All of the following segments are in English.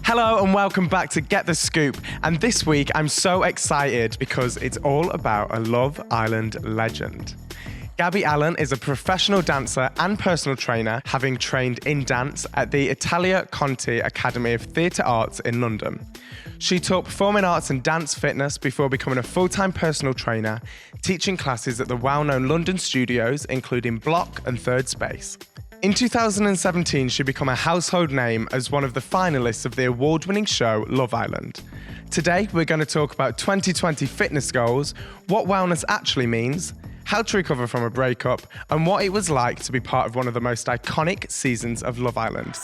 Hello and welcome back to Get the Scoop. And this week I'm so excited because it's all about a Love Island legend. Gabby Allen is a professional dancer and personal trainer, having trained in dance at the Italia Conti Academy of Theatre Arts in London. She taught performing arts and dance fitness before becoming a full-time personal trainer, teaching classes at the well-known London studios, including Block and Third Space. In 2017, she became a household name as one of the finalists of the award-winning show Love Island. Today, we're going to talk about 2020 fitness goals, what wellness actually means, how to recover from a breakup, and what it was like to be part of one of the most iconic seasons of Love Island.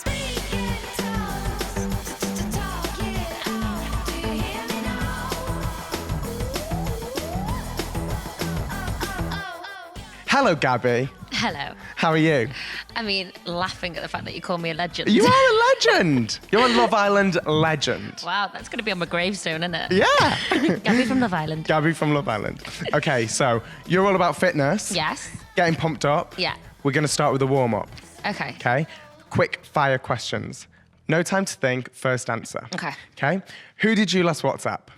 Hello, Gabby. Hello. How are you? I mean, laughing at the fact that you call me a legend. You are a legend. You're a Love Island legend. Wow, that's going to be on my gravestone, isn't it? Yeah. Gabby from Love Island. Gabby from Love Island. Okay, so you're all about fitness. Yes. Getting pumped up. Yeah. We're going to start with a warm-up. Okay. Okay? Quick fire questions. No time to think, first answer. Okay. Okay? Who did you last WhatsApp?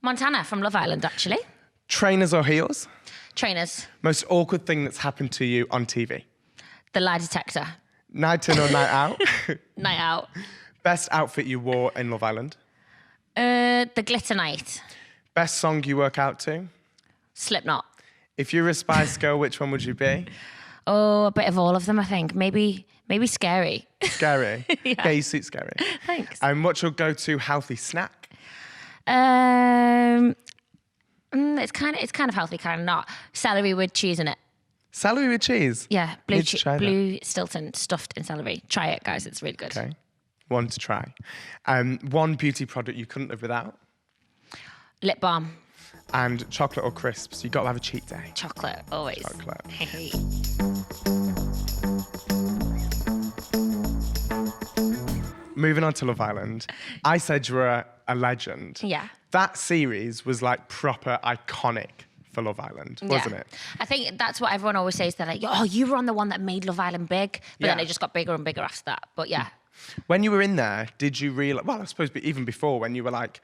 Montana from Love Island, actually. Trainers or heels? Trainers. Most awkward thing that's happened to you on TV? The lie detector. Night in or night out? Night out. Best outfit you wore in Love Island? The glitter night. Best song you work out to? Slipknot. If you were a Spice Girl, which one would you be? Oh, a bit of all of them, I think. Maybe scary. Scary? Yeah. You suit scary. Thanks. And what's your go-to healthy snack? It's kind of healthy, kind of not. Celery with cheese in it. Celery with cheese? Yeah, Need to try that. blue Stilton stuffed in celery. Try it, guys. It's really good. Okay. One to try. One beauty product you couldn't live without? Lip balm. And chocolate or crisps? You've got to have a cheat day. Chocolate, always. Chocolate. Hey. Moving on to Love Island. I said you were a legend. Yeah. That series was like proper iconic for Love Island, wasn't it? I think that's what everyone always says. They're like, oh, you were on the one that made Love Island big. But then Yeah. it just got bigger and bigger after that. But yeah. When you were in there, did you realize, well, I suppose even before when you were like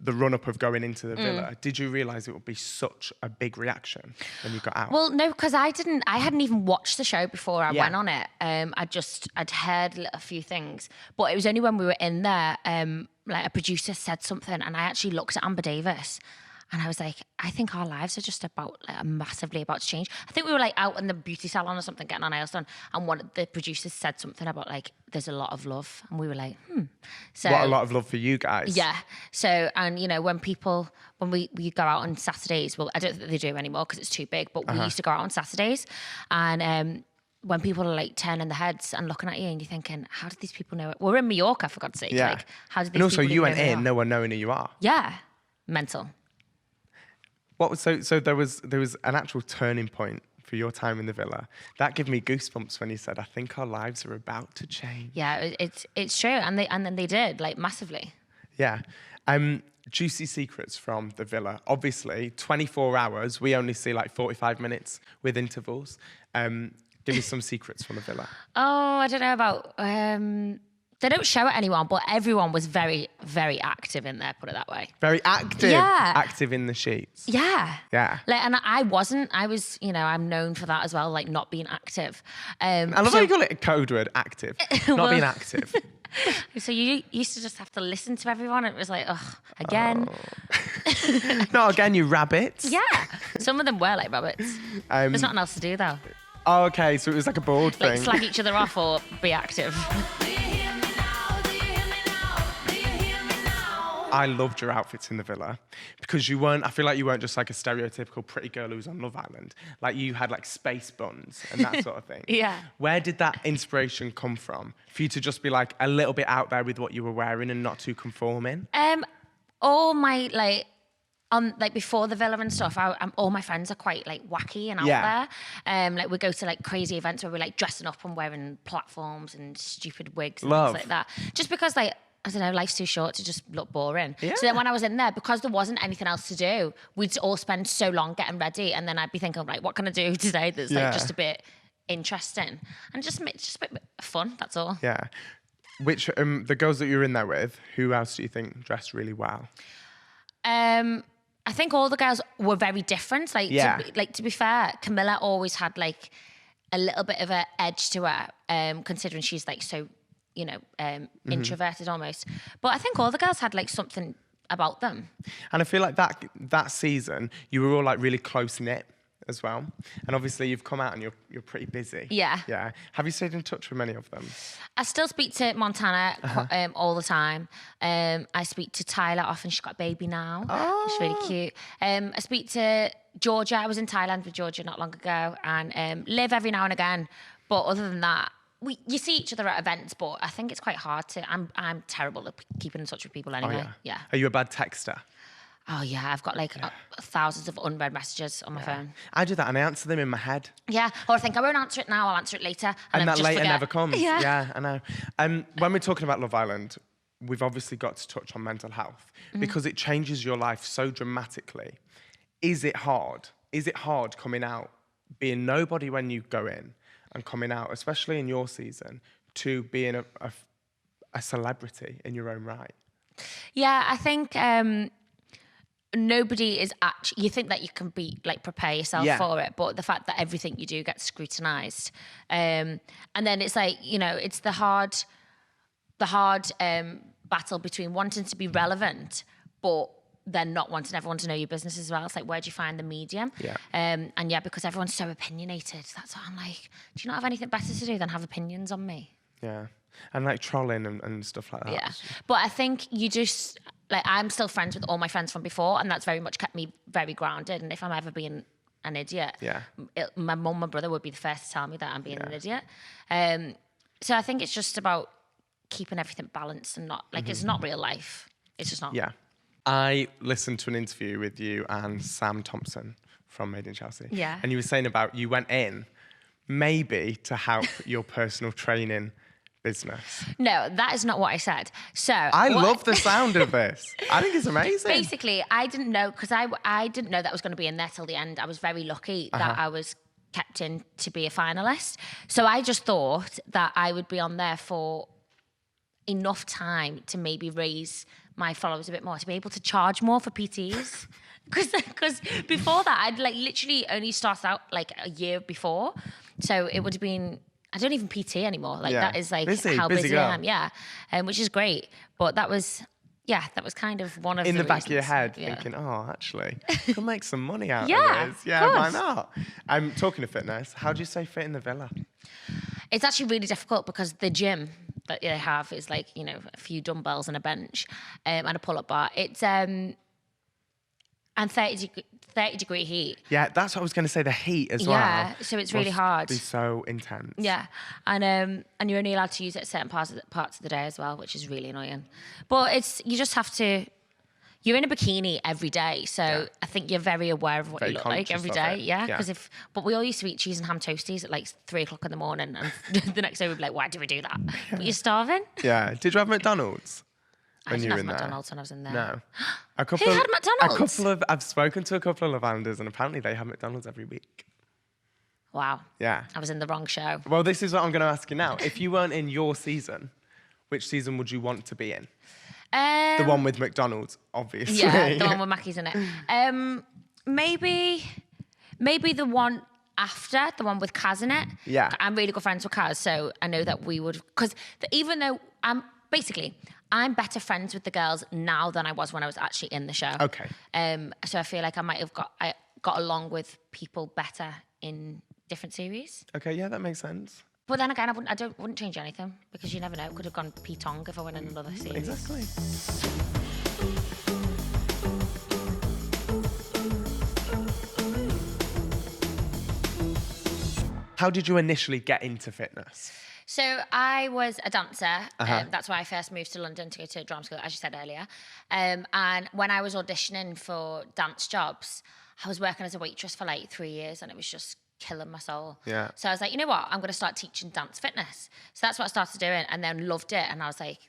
the run-up of going into the villa, did you realize it would be such a big reaction when you got out? Well, no, because I hadn't even watched the show before I Yeah. went on it. I'd heard a few things, but it was only when we were in there, like a producer said something, and I actually looked at Amber Davis, and I was like, I think our lives are just massively about to change. I think we were like out in the beauty salon or something getting our nails done, and one of the producers said something about like, there's a lot of love, and we were like, So What a lot of love for you guys. yeah. So, and you know, when we go out on Saturdays, well, I don't think they do anymore because it's too big, but we used to go out on Saturdays, and when people are like turning their heads and looking at you and you're thinking, how did these people know it? We're in Mallorca, for God's sake. Yeah. Like, how did these And also people you even went know who in, they no are? one knowing who you are. Yeah. Mental. What was so there was an actual turning point for your time in the villa. That gave me goosebumps when you said, I think our lives are about to change. Yeah, it's true. And then they did, like, massively. Yeah. Juicy secrets from the villa. Obviously, 24 hours, we only see like 45 minutes with intervals. Give me some secrets from the villa. Oh, I don't know about... they don't show it anyone, but everyone was very, very active in there, put it that way. Very active. Yeah. Active in the sheets. Yeah. Yeah. Like, and I wasn't. I was, I'm known for that as well, like not being active. I love how you call it a code word, active. Not being active. So you used to just have to listen to everyone. It was like, ugh, again. Not again, you rabbits. Yeah. Some of them were like rabbits. There's nothing else to do though. Oh, okay, so it was like a board Like thing. slag each other off or be active. I loved your outfits in the villa because I feel like you weren't just like a stereotypical pretty girl who was on Love Island. Like you had like space buns and that sort of thing. Yeah. Where did that inspiration come from for you to just be like a little bit out there with what you were wearing and not too conforming? All my like before the villa and stuff, all my friends are quite like wacky and out there. Like we go to like crazy events where we're like dressing up and wearing platforms and stupid wigs and things like that. Just because like, I don't know, life's too short to just look boring. Yeah. So then when I was in there, because there wasn't anything else to do, we'd all spend so long getting ready, and then I'd be thinking, like, what can I do today that's like just a bit interesting and just a bit of fun, that's all. Yeah. Which the girls that you were in there with, who else do you think dressed really well? I think all the girls were very different. Like, to be fair, Camilla always had like a little bit of an edge to her, considering she's like so, introverted almost. But I think all the girls had like something about them. And I feel like that season, you were all like really close knit as well. And obviously you've come out and you're pretty busy. Yeah. Yeah. Have you stayed in touch with many of them? I still speak to Montana all the time. I speak to Tyler often. She's got a baby now. Oh. It's really cute. I speak to Georgia. I was in Thailand with Georgia not long ago, and Liv every now and again. But other than that, you see each other at events, but I think it's quite hard to. I'm terrible at keeping in touch with people anyway. Oh, yeah. Are you a bad texter? Oh yeah, I've got like thousands of unread messages on my phone. I do that and I answer them in my head. Yeah, or I think I won't answer it now, I'll answer it later. And that just later forget. never comes. Yeah, I know. When we're talking about Love Island, we've obviously got to touch on mental health because it changes your life so dramatically. Is it hard? Is it hard coming out, being nobody when you go in and coming out, especially in your season, to being a celebrity in your own right? Yeah, I think... nobody is actually, you think that you can be like prepare yourself for it, but the fact that everything you do gets scrutinized, and then it's like, it's the hard battle between wanting to be relevant but then not wanting everyone to know your business as well. It's like, where do you find the medium? And because everyone's so opinionated, that's what I'm like, do you not have anything better to do than have opinions on me? Yeah. And like trolling and stuff like that. Yeah. But I think you just, like, I'm still friends with all my friends from before, and that's very much kept me very grounded. And if I'm ever being an idiot, my mum and brother would be the first to tell me that I'm being an idiot. So I think it's just about keeping everything balanced and not, like, it's not real life. It's just not. Yeah. I listened to an interview with you and Sam Thompson from Made in Chelsea. Yeah. And you were saying about you went in maybe to help your personal training business. No, that is not what I said. So I love the sound of this. I think it's amazing. Basically, I didn't know, because I didn't know that was going to be in there till the end. I was very lucky that I was kept in to be a finalist. So I just thought that I would be on there for enough time to maybe raise my followers a bit more, to be able to charge more for PTs. Because before that, I'd like literally only started out like a year before. So it would have been, I don't even PT anymore. Like that is like how busy I am. Yeah. Which is great. But that was kind of one of in the back reasons. Of your head, thinking, oh, actually, could make some money out of this. Yeah, why not? I'm talking of fitness. How do you stay fit in the villa? It's actually really difficult because the gym that they have is like, a few dumbbells and a bench and a pull-up bar. It's and 30-degree heat. Yeah, that's what I was going to say, the heat as well. Yeah, so it's really hard. Be so intense. Yeah, and you're only allowed to use it at certain parts of the day as well, which is really annoying. But you just have to, you're in a bikini every day, so I think you're very aware of what you look like every day. Yeah, but we all used to eat cheese and ham toasties at like 3:00 in the morning, and the next day we'd be like, why did we do that? But you're starving. Yeah, did you have McDonald's? I didn't have McDonald's when I was in there. No. Who had McDonald's? I've spoken to a couple of Love Islanders and apparently they have McDonald's every week. Wow. Yeah. I was in the wrong show. Well, this is what I'm going to ask you now. If you weren't in your season, which season would you want to be in? The one with McDonald's, obviously. Yeah, the one with Mackey's in it. Maybe the one after, the one with Kaz in it. Yeah. I'm really good friends with Kaz, so I know that we would, because even though I'm better friends with the girls now than I was when I was actually in the show. Okay. So I feel like I might have got along with people better in different series. Okay, yeah, that makes sense. But then again, I wouldn't change anything, because you never know. It could have gone P-Tong if I went in another series. Exactly. How did you initially get into fitness? So I was a dancer. That's why I first moved to London to go to drama school, as you said earlier. And when I was auditioning for dance jobs, I was working as a waitress for like 3 years, and it was just killing my soul. Yeah. So I was like, you know what? I'm going to start teaching dance fitness. So that's what I started doing, and then loved it. And I was like,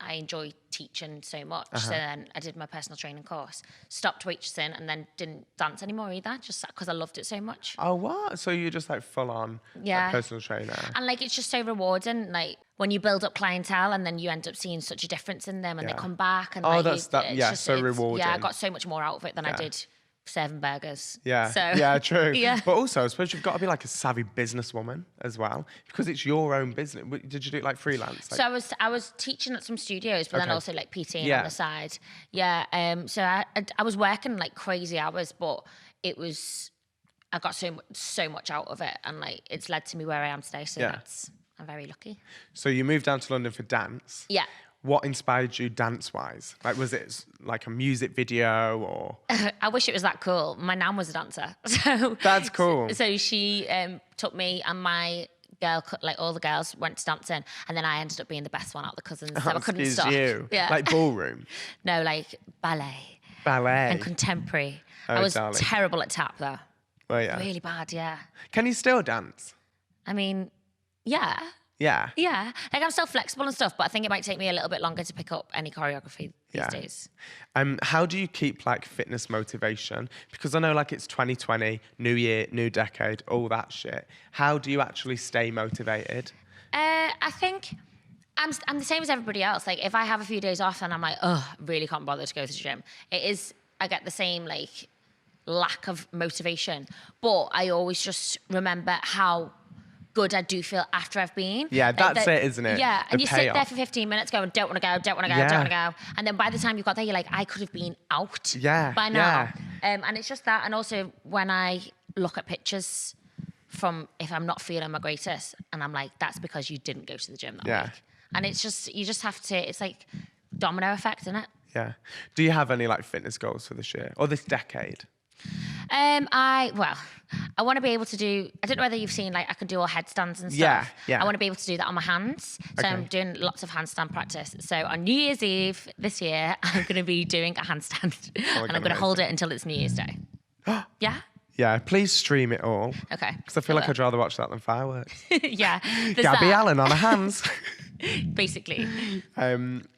I enjoy teaching so much. So then I did my personal training course, stopped waitressing, and then didn't dance anymore either, just because I loved it so much. Oh, what? So you're just like full on Yeah. personal trainer. And like, it's just so rewarding. Like when you build up clientele and then you end up seeing such a difference in them and they come back. And so rewarding. Yeah, I got so much more out of it than I did serving burgers. Yeah, so, yeah, true. Yeah. But also, I suppose you've got to be like a savvy businesswoman as well, because it's your own business. Did you do it like freelance? Like... So I was teaching at some studios, but then also like PTing on the side. Yeah. So I was working like crazy hours, but I got so much out of it, and like it's led to me where I am today. So I'm very lucky. So you moved down to London for dance. Yeah. What inspired you dance-wise? Like, was it like a music video or? I wish it was that cool. My nan was a dancer, so that's cool. So she took me and my girl, like all the girls, went to dancing, and then I ended up being the best one out of the cousins. So I couldn't stop. You. Yeah, like ballroom. No, like ballet. Ballet and contemporary. Oh, I was darling. terrible at tap though. Oh yeah. Really bad. Yeah. Can you still dance? I mean, yeah. Yeah. Yeah. Like I'm still flexible and stuff, but I think it might take me a little bit longer to pick up any choreography these days. How do you keep like fitness motivation? Because I know like it's 2020, new year, new decade, all that shit. How do you actually stay motivated? I think I'm the same as everybody else. Like if I have a few days off and I'm like, oh, really can't bother to go to the gym. I get the same like lack of motivation, but I always just remember how good I do feel after I've been. Yeah, that's it, isn't it? Yeah, and you payoff. sit there for 15 minutes going, don't want to go, don't want to go, don't want to go. And then by the time you got there, you're like, I could have been out by now. And it's just that. And also when I look at pictures from if I'm not feeling my greatest, and I'm like, that's because you didn't go to the gym that week. And it's just, you just have to, it's like domino effect, isn't it? Yeah. Do you have any like fitness goals for this year or this decade? I want to be able to do, I don't know whether you've seen, like, I can do all headstands and stuff. Yeah. I want to be able to do that on my hands. So I'm doing lots of handstand practice. So on New Year's Eve this year, I'm going to be doing a handstand and I'm going to hold it until it's New Year's Day. Yeah? Yeah, please stream it all. Okay. Because I feel like I'd rather watch that than fireworks. Yeah. Gabby Allen on her hands. Basically.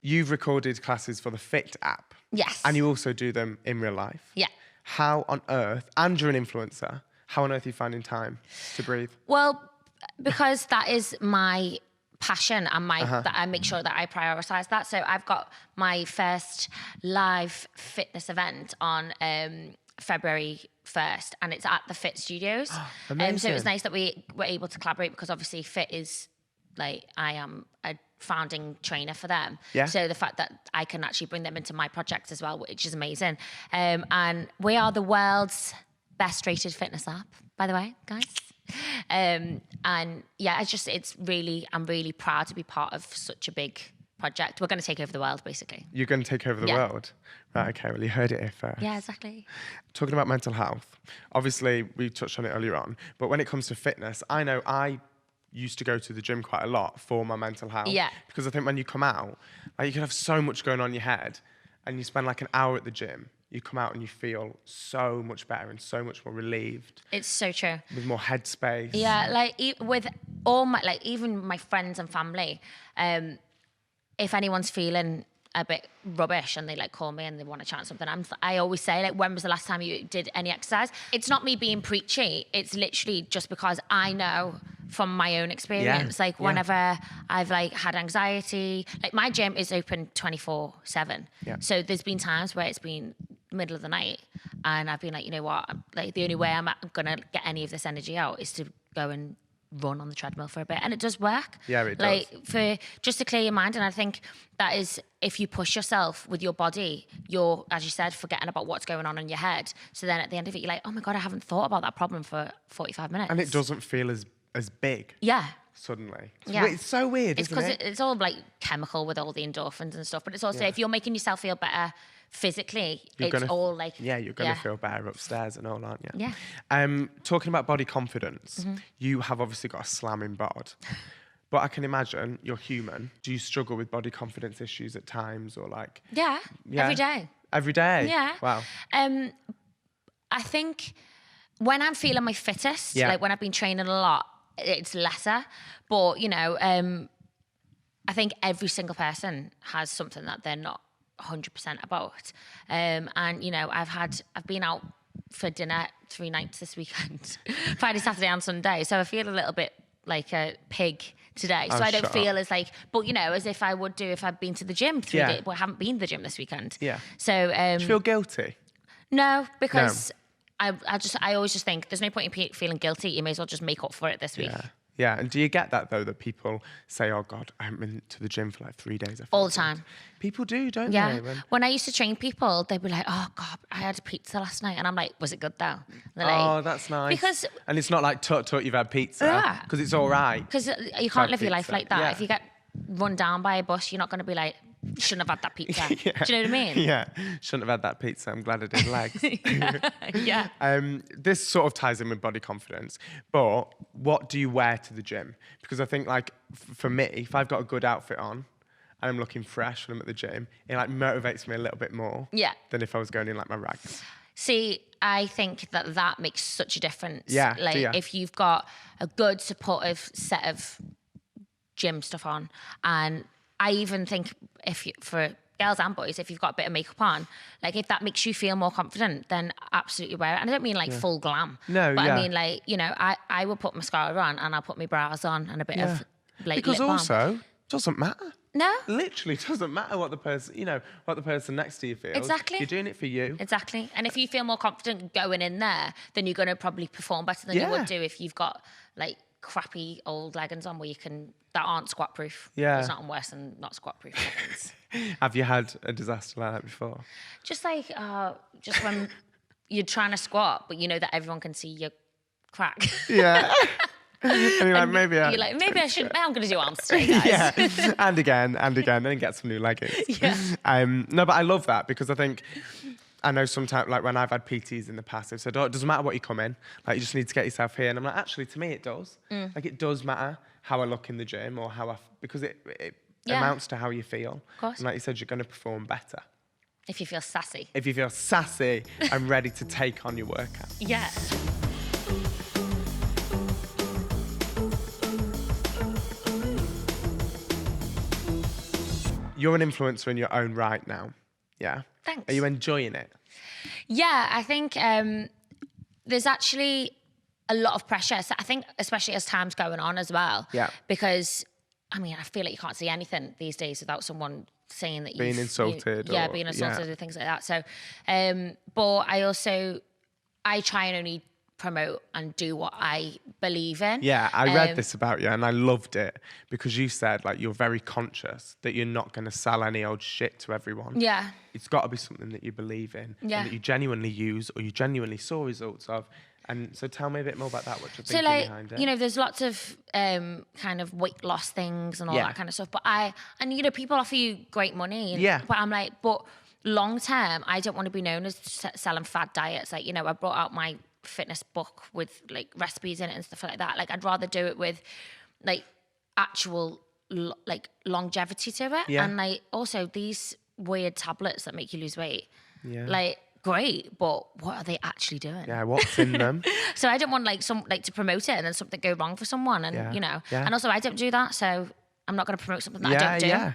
You've recorded classes for the Fiit app. Yes. And you also do them in real life. Yeah. How on earth, and you're an influencer, how on earth are you finding time to breathe? Well, because that is my passion and that I make sure that I prioritize that. So I've got my first live fitness event on February 1st, and it's at the Fiit Studios. Amazing. So it was nice that we were able to collaborate because obviously Fiit is like, I am a founding trainer for them. Yeah. So the fact that I can actually bring them into my project as well, which is amazing. And we are the world's best rated fitness app, by the way, guys. And yeah, I'm really proud to be part of such a big project. We're going to take over the world, basically. You're going to take over the world? Right, okay, well, you heard it here first. Yeah, exactly. Talking about mental health, obviously, we touched on it earlier on, but when it comes to fitness, I know I used to go to the gym quite a lot for my mental health. Yeah. Because I think when you come out, like, you can have so much going on in your head, and you spend like an hour at the gym, you come out and you feel so much better and so much more relieved. It's so true. With more headspace. Yeah, like with all my, like even my friends and family, if anyone's feeling a bit rubbish and they like call me and they want to chat something, I always say, like, when was the last time you did any exercise? It's not me being preachy. It's literally just because I know from my own experience, like whenever I've like had anxiety, like my gym is open 24/7. Yeah. So there's been times where it's been middle of the night and I've been like, you know what, like the only way I'm gonna get any of this energy out is to go and run on the treadmill for a bit, and it does work. Yeah, it does. Like for just to clear your mind, and I think that is, if you push yourself with your body, you're, as you said, forgetting about what's going on in your head. So then at the end of it, you're like, oh my God, I haven't thought about that problem for 45 minutes. And it doesn't feel as big. Yeah. Suddenly. It's so weird, isn't it? It's all like chemical with all the endorphins and stuff, but it's also if you're making yourself feel better physically, you're all like... Yeah, you're going to feel better upstairs and all, aren't you? Yeah. Talking about body confidence, you have obviously got a slamming bod, but I can imagine you're human. Do you struggle with body confidence issues at times or like... Yeah, every day. Every day? Yeah. Wow. I think when I'm feeling my fittest, like when I've been training a lot, it's lesser, but you know, I think every single person has something that they're not 100% about. And, you know, I've been out for dinner 3 nights this weekend, Friday, Saturday and Sunday. So I feel a little bit like a pig today. So I don't feel as like, but you know, as if I would do if I'd been to the gym 3 days, but I haven't been to the gym this weekend. Yeah. So, do you feel guilty? No, because I always just think there's no point in feeling guilty. You may as well just make up for it this week. Yeah, and do you get that though, that people say, oh God, I haven't been to the gym for like 3 days. All the time. People do, don't they? Yeah. When I used to train people, they'd be like, oh God, I had a pizza last night. And I'm like, was it good though? Oh, that's nice. And it's not like, tut, you've had pizza. Because it's all right. Because you can't live your life like that. If you get run down by a bus, you're not going to be like, shouldn't have had that pizza. Do you know what I mean? Yeah, shouldn't have had that pizza. I'm glad I did legs. Yeah. This sort of ties in with body confidence, but what do you wear to the gym? Because I think like for me, if I've got a good outfit on and I'm looking fresh when I'm at the gym, it like motivates me a little bit more than if I was going in like my rags. See, I think that makes such a difference. Yeah, like if you've got a good supportive set of gym stuff on, and I even think for girls and boys, if you've got a bit of makeup on, like if that makes you feel more confident, then absolutely wear it. And I don't mean like full glam. No, but I mean like, you know, I will put mascara on and I'll put my brows on and a bit of like because lip balm. also doesn't matter. No. Literally doesn't matter what the person, you know, what the person next to you feels. Exactly. You're doing it for you. Exactly. And if you feel more confident going in there, then you're going to probably perform better than you would do if you've got like crappy old leggings on that aren't squat proof. Yeah. There's nothing worse than not squat proof leggings. Have you had a disaster like that before? Just like, just when you're trying to squat, but you know that everyone can see your crack. Yeah. And you're like, maybe I shouldn't. I'm going to do arms today, guys. Yeah, and again, and get some new leggings. Yeah. No, but I love that because I think I know sometimes, like when I've had PTs in the past, they've said, "Oh, it doesn't matter what you come in. Like you just need to get yourself here." And I'm like, actually, to me, it does. Like it does matter how I look in the gym or how because it amounts to how you feel. Of course. And like you said, you're going to perform better if you feel sassy. If you feel sassy and ready to take on your workout. Yeah. You're an influencer in your own right now. Yeah. Thanks. Are you enjoying it? Yeah, I think there's actually a lot of pressure. So I think especially as time's going on as well. Yeah. Because, I mean, I feel like you can't see anything these days without someone saying that being insulted. Being insulted and things like that. So, but I try and only promote and do what I believe in. Yeah, I read this about you and I loved it because you said like you're very conscious that you're not going to sell any old shit to everyone. Yeah. It's got to be something that you believe in and that you genuinely use or you genuinely saw results of. And so tell me a bit more about that, what you're thinking behind it. You know, there's lots of kind of weight loss things and all that kind of stuff. But you know, people offer you great money. But I'm like, but long term, I don't want to be known as selling fad diets. Like, you know, I brought out my fitness book with like recipes in it and stuff like that. Like I'd rather do it with like actual like longevity to it. And like also these weird tablets that make you lose weight. Like great, but what are they actually doing? Yeah, what's in them? So I don't want like to promote it and then something go wrong for someone and you know. And also I don't do that, so I'm not going to promote something that I don't do. Yeah.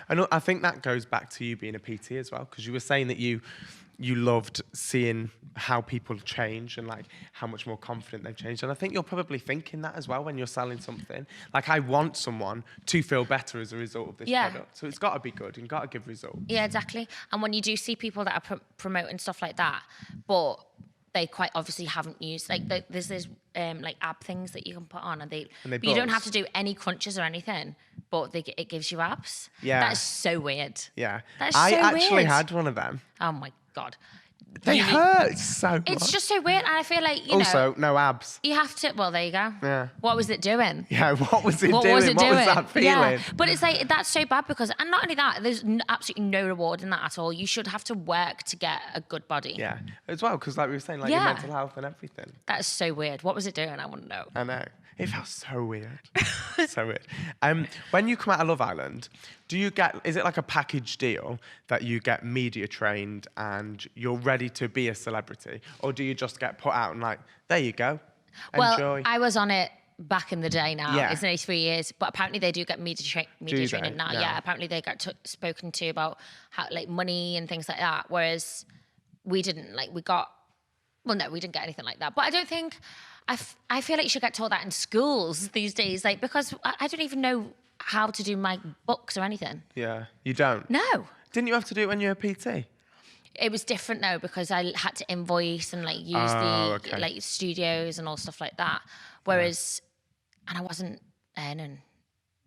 And I think that goes back to you being a PT as well, because you were saying that you loved seeing how people change and like how much more confident they've changed. And I think you're probably thinking that as well when you're selling something. Like I want someone to feel better as a result of this product. So it's got to be good and got to give results. Yeah, exactly. And when you do see people that are promoting stuff like that, but they quite obviously haven't used, like there's like ab things that you can put on and but you don't have to do any crunches or anything, but it gives you abs. Yeah. That is so weird. Yeah. That is so weird. I actually had one of them. Oh my God. They hurt so much. It's just so weird. And I feel like, you also, no abs. You have to, well, there you go. Yeah. What was it doing? Yeah, what was it doing? What was that feeling? Yeah. But it's like, that's so bad because, and not only that, there's absolutely no reward in that at all. You should have to work to get a good body. Yeah, as well, because like we were saying, like your mental health and everything. That is so weird. What was it doing? I want to know. I know. It felt so weird. So weird. When you come out of Love Island, is it like a package deal that you get media trained and you're ready to be a celebrity? Or do you just get put out and like, there you go, enjoy? Well, I was on it back in the day now. Yeah. It's only 3 years, but apparently they do get media training now. No. Yeah, apparently they got spoken to about how like money and things like that. Whereas we didn't. Like we didn't get anything like that. But I don't think I feel like you should get taught that in schools these days. Like because I don't even know how to do my books or anything. Yeah, you don't. No. Didn't you have to do it when you were PT? It was different though because I had to invoice and like use like studios and all stuff like that. Whereas, and I wasn't earning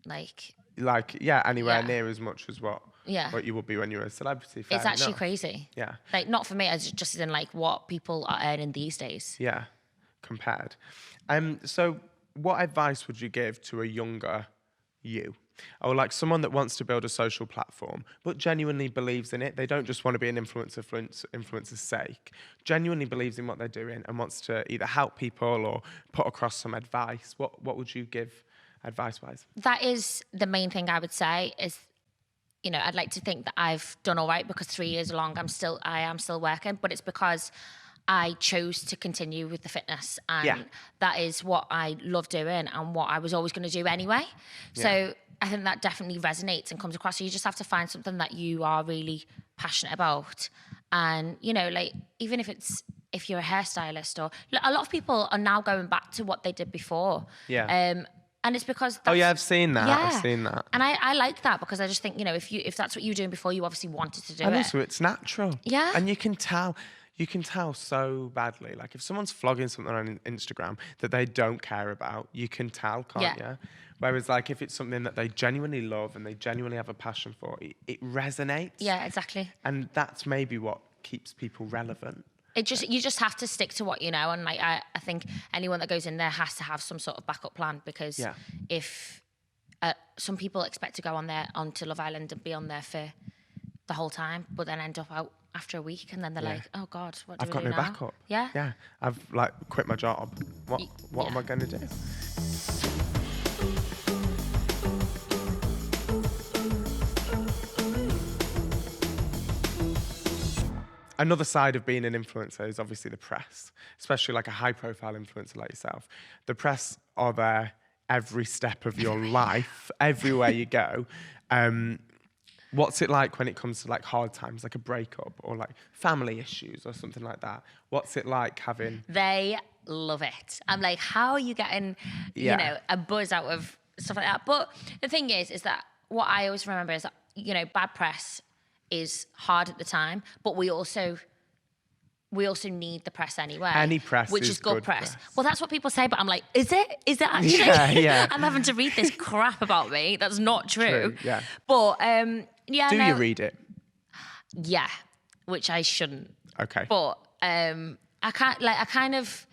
like anywhere near as much as what you would be when you were a celebrity. It's actually crazy. Yeah, like not for me. It's just in like what people are earning these days. Yeah, compared. So what advice would you give to a younger you? Or like someone that wants to build a social platform, but genuinely believes in it. They don't just want to be an influencer for influencer's sake. Genuinely believes in what they're doing and wants to either help people or put across some advice. What would you give advice-wise? That is the main thing I would say is, you know, I'd like to think that I've done all right because 3 years along, I am still working, but it's because I chose to continue with the fitness and that is what I love doing and what I was always going to do anyway. So I think that definitely resonates and comes across. So you just have to find something that you are really passionate about. And, you know, like, even if you're a hairstylist or a lot of people are now going back to what they did before. Yeah. And it's because I've seen that. Yeah. I've seen that. And I like that because I just think, you know, if that's what you were doing before, you obviously wanted to do it. And also it's natural. Yeah. And you can tell so badly. Like if someone's flogging something on Instagram that they don't care about, you can tell, can't you? Whereas like if it's something that they genuinely love and they genuinely have a passion for, it resonates. Yeah, exactly. And that's maybe what keeps people relevant. You just have to stick to what you know. And like I think anyone that goes in there has to have some sort of backup plan because if some people expect to go onto Love Island and be on there for the whole time, but then end up out after a week and then they're like, oh God, what do we do now? I've got no backup. Yeah. Yeah. I've like quit my job. What am I going to do? Another side of being an influencer is obviously the press, especially like a high-profile influencer like yourself. The press are there every step of your life, everywhere you go. What's it like when it comes to like hard times, like a breakup or like family issues or something like that? What's it like having... They love it. I'm like, how are you getting, you know, a buzz out of stuff like that? But the thing is that what I always remember is that, you know, bad press is hard at the time, but we also need the press anyway. Any press which is good press. Well, that's what people say, but I'm like, is it actually? Yeah. I'm having to read this crap about me. That's not true. Yeah. But Do you read it? Yeah, which I shouldn't. Okay. But I kind of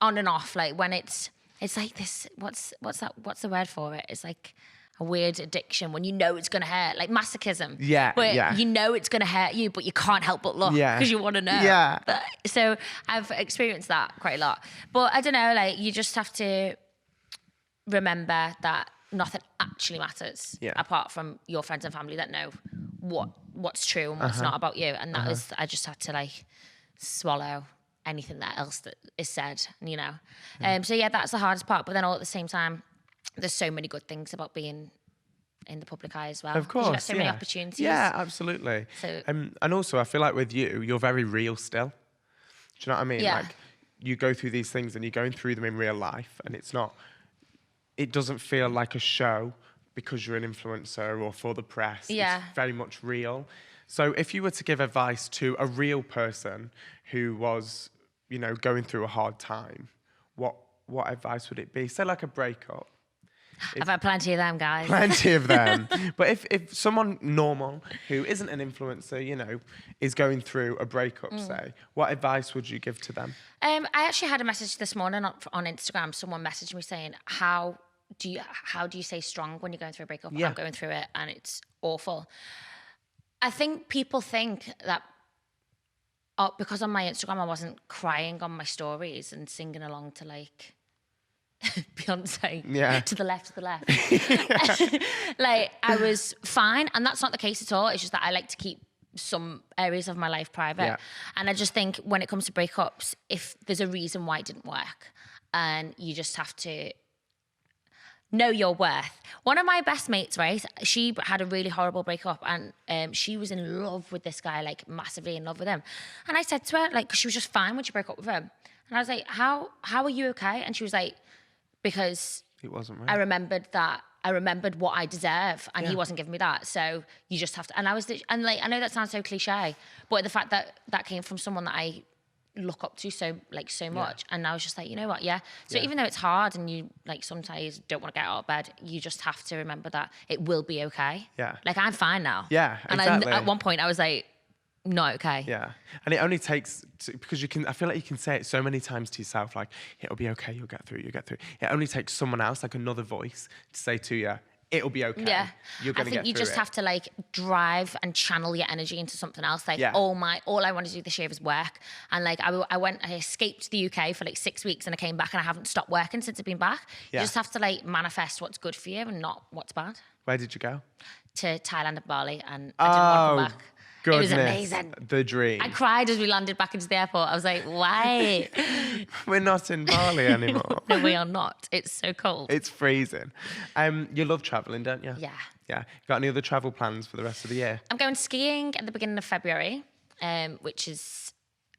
on and off, like when it's like this, what's the word for it? It's like a weird addiction when you know it's going to hurt, like masochism. Where you know it's going to hurt you, but you can't help but look because you want to know. Yeah. So I've experienced that quite a lot. But I don't know, like you just have to remember that nothing actually matters apart from your friends and family that know what's true and what's not about you. And that is, I just had to like swallow anything else that is said, you know. So yeah, that's the hardest part. But then all at the same time, there's so many good things about being in the public eye as well. Of course, you got so many opportunities. Yeah, absolutely. So, and also, I feel like with you're very real still. Do you know what I mean? Yeah. Like, you go through these things and you're going through them in real life, and it doesn't feel like a show because you're an influencer or for the press. Yeah. It's very much real. So if you were to give advice to a real person who was, you know, going through a hard time, what advice would it be? Say like a breakup. I've had plenty of them, guys. Plenty of them. But if someone normal who isn't an influencer, you know, is going through a breakup, say, what advice would you give to them? I actually had a message this morning on Instagram. Someone messaged me saying, how do you stay strong when you're going through a breakup? Yeah. I'm going through it and it's awful. I think people think that because on my Instagram I wasn't crying on my stories and singing along to like Beyonce to the left. Like I was fine, and that's not the case at all. It's just that I like to keep some areas of my life private. And I just think when it comes to breakups, if there's a reason why it didn't work, and you just have to know your worth. One of my best mates, right, she had a really horrible breakup, and she was in love with this guy, like massively in love with him. And I said to her, like, 'cause she was just fine when she broke up with him. And I was like, how are you okay? And she was like, because It wasn't right. I remembered what I deserve, and he wasn't giving me that. So you just have to. And I know that sounds so cliche, but the fact that that came from someone that I look up to so much, and I was just like, you know what, so even though it's hard and you like sometimes don't want to get out of bed, you just have to remember that it will be okay. Like, I'm fine now. Exactly. And at one point I was like, not okay. And it only takes because I feel like you can say it so many times to yourself, like, it'll be okay, you'll get through. It only takes someone else, like another voice, to say to you, it'll be okay. You're gonna get through it. I think you just have to like drive and channel your energy into something else. Like, all I want to do this year is work. And like I escaped the UK for like 6 weeks, and I came back, and I haven't stopped working since I've been back. You just have to like manifest what's good for you and not what's bad. Where did you go? To Thailand and Bali, and I didn't want to come back. Goodness, it was amazing. The dream. I cried as we landed back into the airport. I was like, why? We're not in Bali anymore. No, we are not. It's so cold. It's freezing. You love travelling, don't you? Yeah. Got any other travel plans for the rest of the year? I'm going skiing at the beginning of February, which is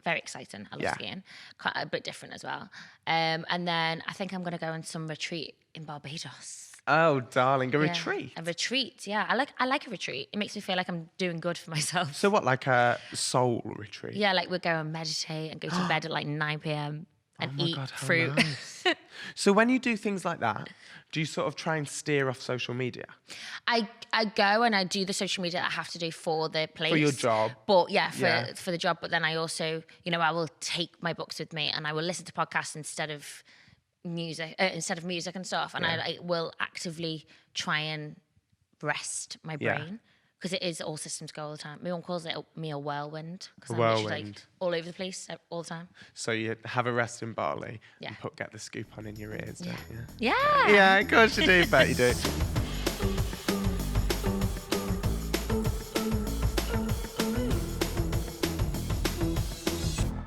very exciting. I love skiing. Quite a bit different as well. And then I think I'm going to go on some retreat in Barbados. Oh, darling, a retreat. A retreat, yeah. I like a retreat. It makes me feel like I'm doing good for myself. So what, like a soul retreat? Yeah, like we'll go and meditate and go to bed at like 9 p.m. and eat fruit. Nice. So when you do things like that, do you sort of try and steer off social media? I go and I do the social media that I have to do for the place. For your job. But for the job. But then I also, I will take my books with me, and I will listen to podcasts instead of music and stuff. And I will actively try and rest my brain. Because it is all systems go all the time. My mum calls it me a whirlwind. Because I'm literally like all over the place all the time. So you have a rest in Bali and get the scoop on in your ears, don't you? Yeah. Yeah, of course you do. Bet you do.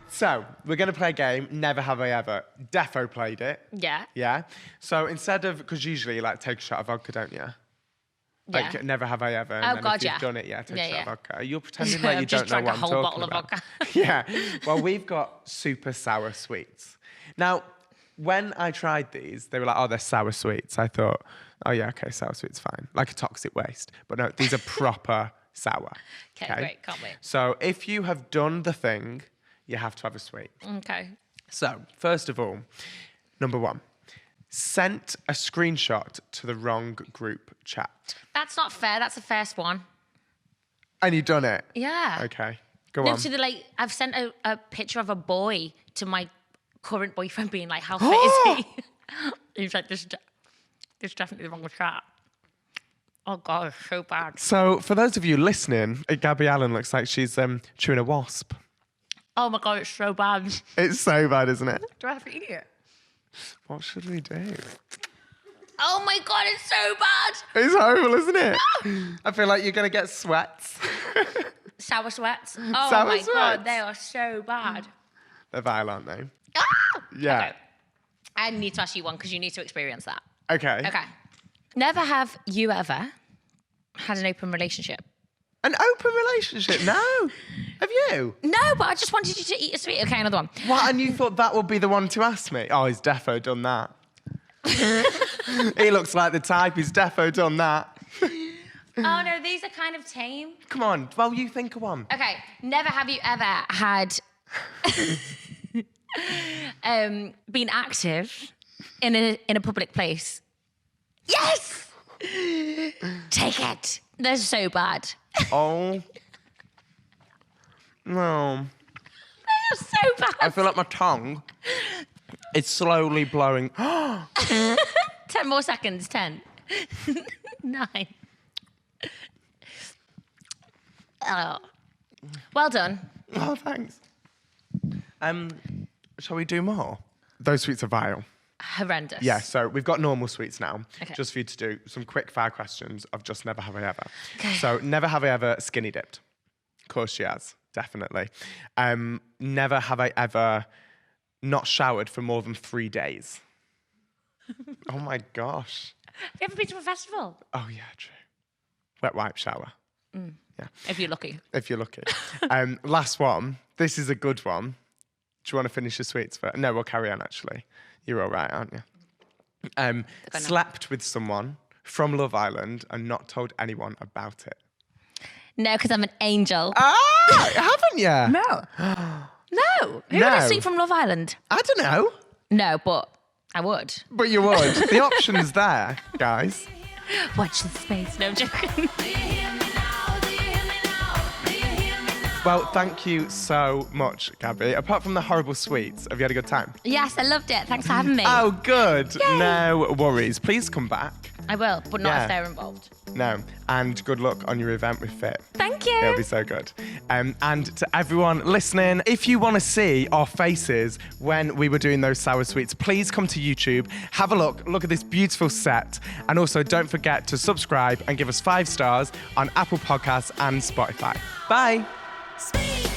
So we're going to play a game, Never Have I Ever. Defo played it. Yeah. Yeah. So instead of, because usually you like take a shot of vodka, don't you? Like, never have I ever. And if you've done it, take a shot of vodka. You're pretending like you don't know what I'm talking about. Just drank a whole bottle of vodka. Yeah. Well, we've got super sour sweets. Now, when I tried these, they were like, oh, they're sour sweets. I thought, oh yeah, okay, sour sweets, fine. Like a toxic waste. But no, these are proper sour. Okay, great, can't wait. So if you have done the thing, you have to have a sweet. Okay. So, first of all, number one. Sent a screenshot to the wrong group chat. That's not fair. That's the first one. And you've done it? Yeah. Okay. Go on. To I've sent a picture of a boy to my current boyfriend being like, how fit is he? He's like, this is definitely the wrong chat. Oh, God, it's so bad. So, for those of you listening, Gabby Allen looks like she's chewing a wasp. Oh, my God, it's so bad. It's so bad, isn't it? Do I have to eat it? What should we do? Oh my God, it's so bad. It's horrible, isn't it? I feel like you're going to get sweats. Sour sweats. Oh Sour my sweats. God, they are so bad. They're vile, aren't they? Ah! Yeah. Okay. I need to ask you one because you need to experience that. Okay. Okay. Never have you ever had an open relationship? An open relationship? No. Have you? No, but I just wanted you to eat a sweet. Okay, another one. What? And you thought that would be the one to ask me? Oh, he's defo done that. He looks like the type. He's defo done that. Oh, no, these are kind of tame. Come on. Well, you think of one. Okay. Never have you ever had been active in a public place? Yes! Take it. They're so bad. Oh. No. They are so bad. I feel like my tongue is slowly blowing. 10 more seconds. 10. 9. Oh. Well done. Oh, thanks. Shall we do more? Those sweets are vile. Horrendous. Yeah, so we've got normal sweets now. Okay. Just for you to do some quick fire questions of just never have I ever. Okay. So never have I ever skinny dipped. Of course she has, definitely. Never have I ever not showered for more than 3 days. Oh my gosh. Have you ever been to a festival? Oh yeah, true. Wet wipe shower. Yeah. If you're lucky. If you're lucky. Last one. This is a good one. Do you want to finish your sweets first? No, we'll carry on actually. You're all right, aren't you? Slept with someone from Love Island and not told anyone about it. No, because I'm an angel. Ah, haven't you? No. No. Who would I sleep from Love Island? I don't know. No, but I would. But you would. The option's there, guys. Watch the space. No, I'm joking. Well, thank you so much, Gabby. Apart from the horrible sweets, have you had a good time? Yes, I loved it. Thanks for having me. Oh, good. Yay. No worries. Please come back. I will, but not if they're involved. No. And good luck on your event with Fiit. Thank you. It'll be so good. And to everyone listening, if you want to see our faces when we were doing those sour sweets, please come to YouTube, have a look at this beautiful set. And also don't forget to subscribe and give us 5 stars on Apple Podcasts and Spotify. Bye. Speed.